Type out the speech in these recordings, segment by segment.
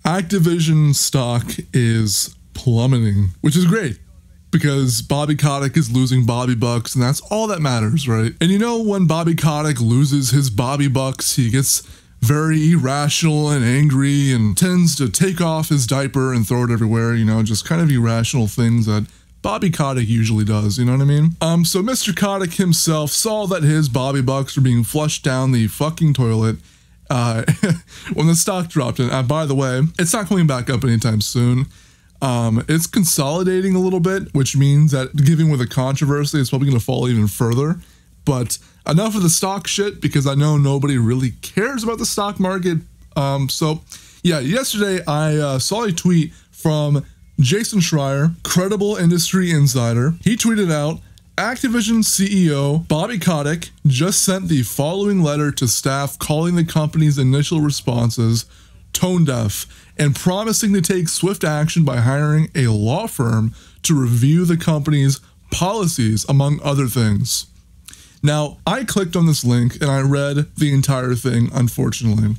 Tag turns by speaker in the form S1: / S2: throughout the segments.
S1: Activision stock is plummeting, which is great because Bobby Kotick is losing Bobby bucks, and that's all that matters, right? And you know, when Bobby Kotick loses his Bobby bucks, he gets very irrational and angry and tends to take off his diaper and throw it everywhere, you know, just kind of irrational things that Bobby Kotick usually does, you know what I mean? So Mr. Kotick himself saw that his Bobby bucks were being flushed down the fucking toilet when the stock dropped. And by the way, it's not coming back up anytime soon. It's consolidating a little bit, which means that given with the controversy, it's probably going to fall even further. But enough of the stock shit, because I know nobody really cares about the stock market. So yeah, yesterday I saw a tweet from Jason Schreier, credible industry insider. He tweeted out, Activision CEO Bobby Kotick just sent the following letter to staff calling the company's initial responses tone deaf and promising to take swift action by hiring a law firm to review the company's policies, among other things. Now, I clicked on this link and I read the entire thing, unfortunately.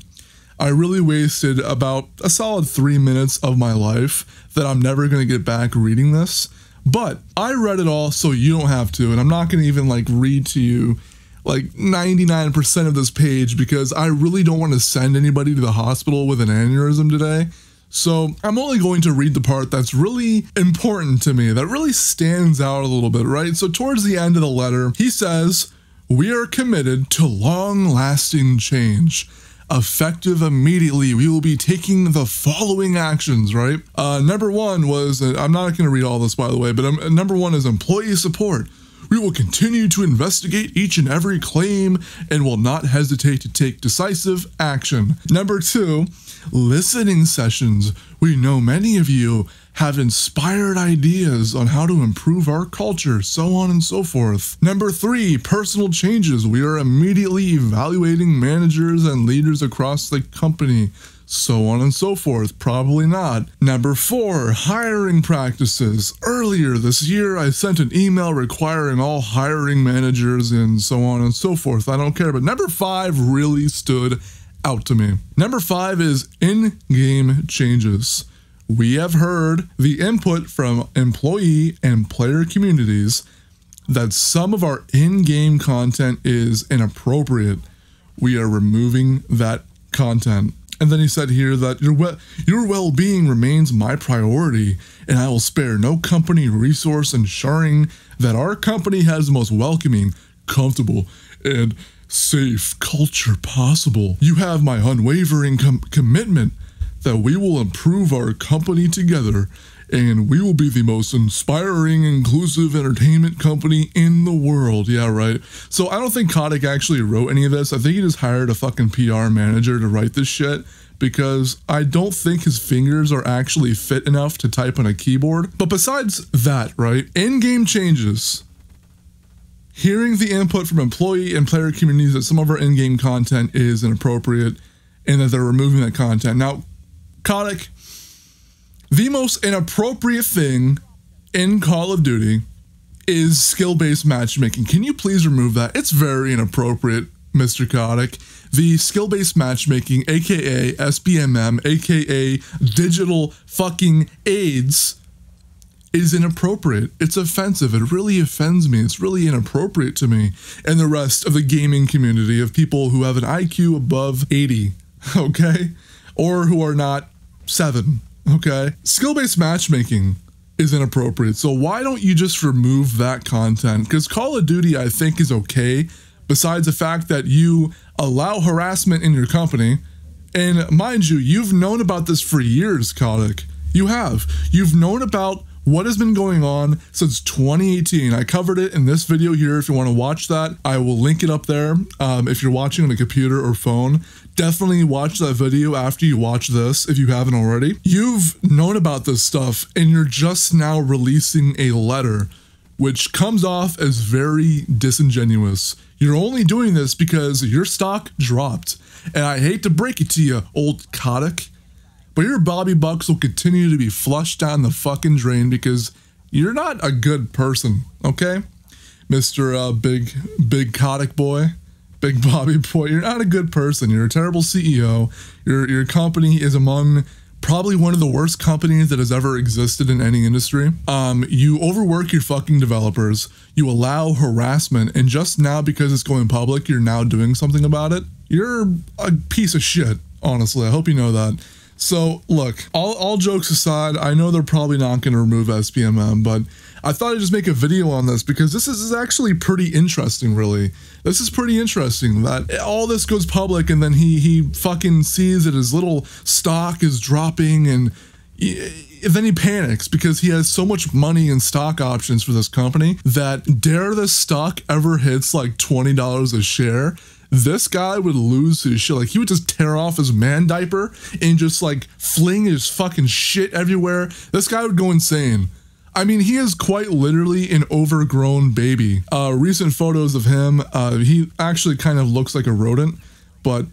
S1: I really wasted about a solid 3 minutes of my life that I'm never going to get back reading this. But I read it all so you don't have to, and I'm not going to even like read to you like 99% of this page because I really don't want to send anybody to the hospital with an aneurysm today. So I'm only going to read the part that's really important to me, that really stands out a little bit, right? So towards the end of the letter, he says, "We are committed to long-lasting change. Effective immediately, we will be taking the following actions," right? Number one was, I'm not going to read all this by the way, but number one is employee support. "We will continue to investigate each and every claim and will not hesitate to take decisive action." Number two, listening sessions. "We know many of you have inspired ideas on how to improve our culture," so on and so forth. Number three, personal changes. "We are immediately evaluating managers and leaders across the company," so on and so forth. Probably not. Number four, hiring practices. "Earlier this year, I sent an email requiring all hiring managers," and so on and so forth. I don't care. But number five really stood out to me. Number five is in-game changes. "We have heard the input from employee and player communities that some of our in-game content is inappropriate. We are removing that content." And then he said here that your well-being remains my priority, and I will spare no company resource ensuring that our company has the most welcoming, comfortable, and safe culture possible. You have my unwavering commitment that we will improve our company together, and we will be the most inspiring, inclusive entertainment company in the world. Yeah, right. So I don't think Kotick actually wrote any of this. I think he just hired a fucking PR manager to write this shit because I don't think his fingers are actually fit enough to type on a keyboard. But besides that, right, in-game changes. Hearing the input from employee and player communities that some of our in-game content is inappropriate and that they're removing that content. Now, Kotick, the most inappropriate thing in Call of Duty is skill-based matchmaking. Can you please remove that? It's very inappropriate, Mr. Kotick. The skill-based matchmaking, aka SBMM, aka digital fucking AIDS, is inappropriate. It's offensive. It really offends me. It's really inappropriate to me and the rest of the gaming community of people who have an IQ above 80, okay? Or who are not 7, okay? Skill-based matchmaking is inappropriate. So why don't you just remove that content? Because Call of Duty, I think, is okay, besides the fact that you allow harassment in your company. And mind you, you've known about this for years, Kotick. You have. You've known about what has been going on since 2018. I covered it in this video here. If you want to watch that, I will link it up there. If you're watching on a computer or phone, definitely watch that video after you watch this if you haven't already. You've known about this stuff and you're just now releasing a letter, which comes off as very disingenuous. You're only doing this because your stock dropped. And I hate to break it to you, old Kotick, but your Bobby bucks will continue to be flushed down the fucking drain because you're not a good person, okay? Mr. Big Kotick boy, Big Bobby boy, you're not a good person. You're a terrible CEO. Your company is among probably one of the worst companies that has ever existed in any industry. You overwork your fucking developers, you allow harassment, and just now because it's going public, you're now doing something about it. You're a piece of shit, honestly. I hope you know that. So look, all jokes aside, I know they're probably not going to remove SPMM, but I thought I'd just make a video on this because this is actually pretty interesting, really. This is pretty interesting that all this goes public and then he fucking sees that his little stock is dropping, and then he panics because he has so much money in stock options for this company that dare this stock ever hits like $20 a share, this guy would lose his shit. Like, he would just tear off his man diaper and just like fling his fucking shit everywhere. This guy would go insane. I mean, he is quite literally an overgrown baby. Recent photos of him, he actually kind of looks like a rodent, but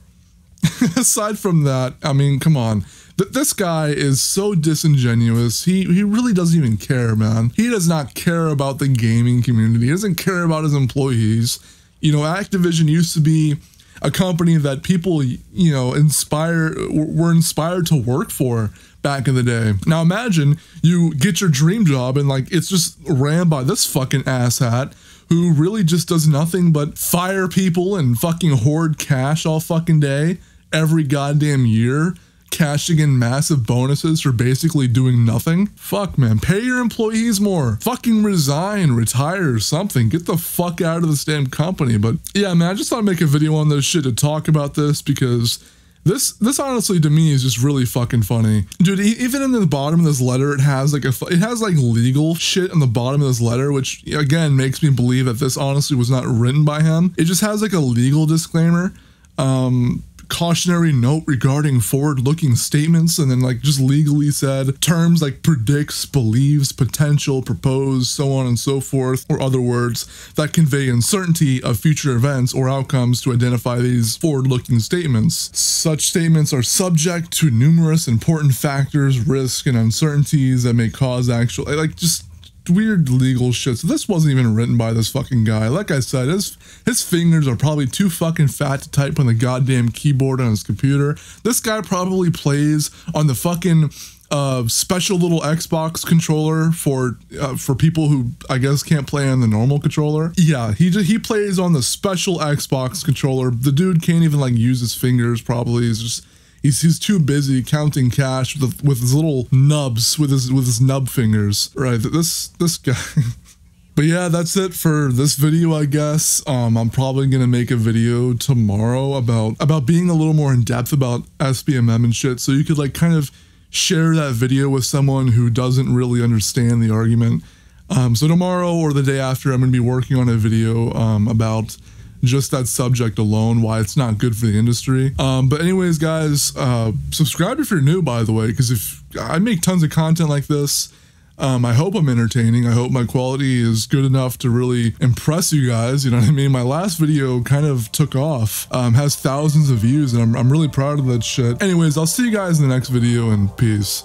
S1: aside from that, I mean, come on. This guy is so disingenuous. He really doesn't even care, man. He does not care about the gaming community. He doesn't care about his employees. You know, Activision used to be a company that people, you know, were inspired to work for back in the day. Now imagine you get your dream job and like it's just ran by this fucking asshat who really just does nothing but fire people and fucking hoard cash all fucking day, every goddamn year, cashing in massive bonuses for basically doing nothing. Fuck, man. Pay your employees more. Fucking resign, retire, or something. Get the fuck out of this damn company. But yeah, man, I just thought I'd make a video on this shit to talk about this because this honestly to me is just really fucking funny. Dude, even in the bottom of this letter, it has like legal shit on the bottom of this letter, which again makes me believe that this honestly was not written by him. It just has like a legal disclaimer. Cautionary note regarding forward-looking statements, and then like just legally said terms like predicts, believes, potential, propose, so on and so forth, or other words that convey uncertainty of future events or outcomes to identify these forward-looking statements. Such statements are subject to numerous important factors, risks, and uncertainties that may cause actual, like, just weird legal shit. So this wasn't even written by this fucking guy. Like I said, his fingers are probably too fucking fat to type on the goddamn keyboard on his computer. This guy probably plays on the fucking special little Xbox controller for people who I guess can't play on the normal controller. Yeah, he plays on the special Xbox controller. The dude can't even like use his fingers probably. He's too busy counting cash with his little nubs, with his nub fingers. Right, this guy. But yeah, that's it for this video, I guess. I'm probably gonna make a video tomorrow about being a little more in depth about SPMM and shit, so you could like kind of share that video with someone who doesn't really understand the argument. So tomorrow or the day after, I'm gonna be working on a video about just that subject alone, why it's not good for the industry. But anyways, guys, subscribe if you're new, by the way, because if I make tons of content like this, I hope I'm entertaining. I hope my quality is good enough to really impress you guys. You know what I mean? My last video kind of took off, has thousands of views, and I'm really proud of that shit. Anyways, I'll see you guys in the next video, and peace.